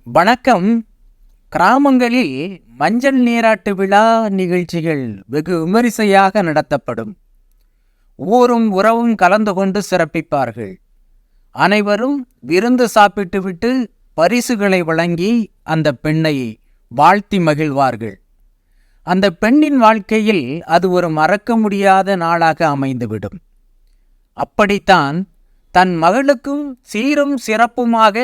வணக்கம். கிராமங்களில் மஞ்சள் நீராட்டு விழா நிகழ்ச்சிகள் வெகு விமரிசையாக நடத்தப்படும். ஊரும் உறவும் கலந்து கொண்டு சிறப்பிப்பார்கள். அனைவரும் விருந்து சாப்பிட்டுவிட்டு பரிசுகளை வழங்கி அந்த பெண்ணை வாழ்த்தி மகிழ்வார்கள். அந்த பெண்ணின் வாழ்க்கையில் அது ஒரு மறக்க முடியாத நாளாக அமைந்துவிடும். அப்படித்தான் தன் மகளுக்கும் சீரும் சிறப்புமாக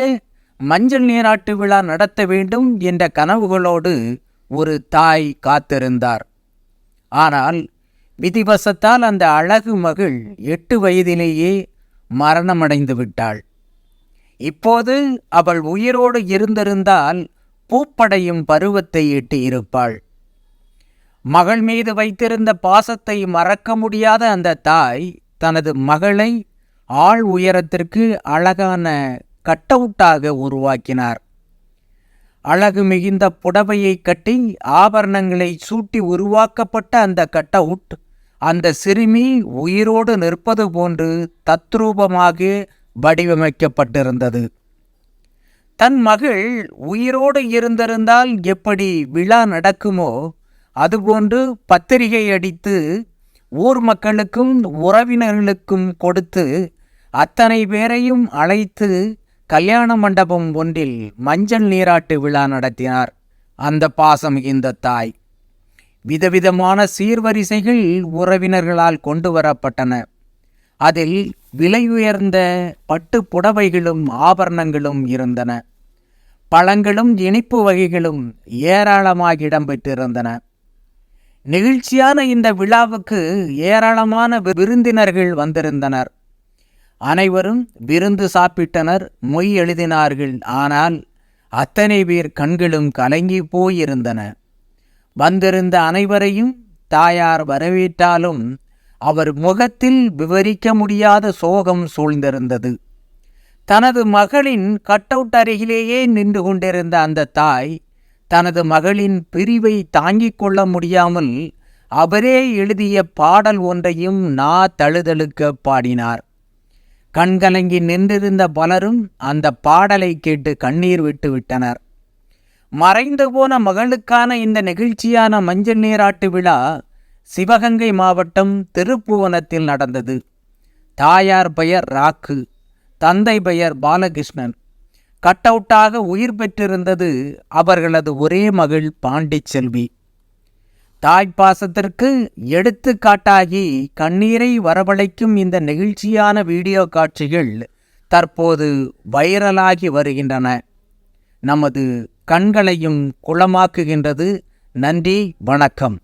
மஞ்சள் நீராட்டு விழா நடத்த வேண்டும் என்ற கனவுகளோடு ஒரு தாய் காத்திருந்தார். ஆனால் விதிவசத்தால் அந்த அழகு மகள் 8 வயதிலேயே மரணமடைந்து விட்டாள். இப்போது அவள் உயிரோடு இருந்திருந்தால் பூப்படையும் பருவத்தை எட்டியிருப்பாள். மகள் மீது வைத்திருந்த பாசத்தை மறக்க முடியாத அந்த தாய் தனது மகளை ஆள் உயரத்திற்கு அழகான கட்டவுட்டாக உருவாக்கினார். அழகு மிகுந்த புடவையை கட்டி ஆபரணங்களை சூட்டி உருவாக்கப்பட்ட அந்த கட்டவுட் அந்த சிறுமி உயிரோடு நிற்பது போன்று தத்ரூபமாக வடிவமைக்கப்பட்டிருந்தது. தன் மகள் உயிரோடு இருந்திருந்தால் எப்படி விழா நடக்குமோ அதுபோன்று பத்திரிகை அடித்து ஊர் மக்களுக்கும் உறவினர்களுக்கும் கொடுத்து அத்தனை பேரையும் அழைத்து கல்யாண மண்டபம் ஒன்றில் மஞ்சள் நீராட்டு விழா நடத்தினார் அந்த பாசம் மிகுந்த தாய். விதவிதமான சீர்வரிசைகள் உறவினர்களால் கொண்டு வரப்பட்டன. அதில் விலை உயர்ந்த பட்டு புடவைகளும் ஆபரணங்களும் இருந்தன. பழங்களும் இனிப்பு வகைகளும் ஏராளமாக இடம்பெற்றிருந்தன. நெகிழ்ச்சியான இந்த விழாவுக்கு ஏராளமான விருந்தினர்கள் வந்திருந்தனர். அனைவரும் விருந்து சாப்பிட்டனர், மொய் எழுதினார்கள். ஆனால் அத்தனை பேர் கண்களும் கலங்கி போயிருந்தன. வந்திருந்த அனைவரையும் தாயார் வரவேற்றாலும் அவர் முகத்தில் விவரிக்க முடியாத சோகம் சூழ்ந்திருந்தது. தனது மகளின் கட்டவுட் அருகிலேயே நின்று கொண்டிருந்த அந்த தாய் தனது மகளின் பிரிவை தாங்கிக் கொள்ள முடியாமல் அவரே எழுதிய பாடல் ஒன்றையும் தழுதழுக்க பாடினார். கண்கலங்கி நின்றிருந்த பலரும் அந்த பாடலை கேட்டு கண்ணீர் விட்டு விட்டனர். மறைந்து போன மகளுக்கான இந்த நெகிழ்ச்சியான மஞ்சள் நீராட்டு விழா சிவகங்கை மாவட்டம் திருப்புவனத்தில் நடந்தது. தாயார் பெயர் ராக்கு, தந்தை பெயர் பாலகிருஷ்ணன். கட்டவுட்டாக உயிர் பெற்றிருந்தது அவர்களது ஒரே மகள் பாண்டிச்செல்வி. தாய்ப்பாசத்திற்கு எடுத்துக்காட்டாகி கண்ணீரை வரவழைக்கும் இந்த நெகிழ்ச்சியான வீடியோ காட்சிகள் தற்போது வைரலாகி வருகின்றன. நமது கண்களையும் குளமாக்குகின்றது. நன்றி, வணக்கம்.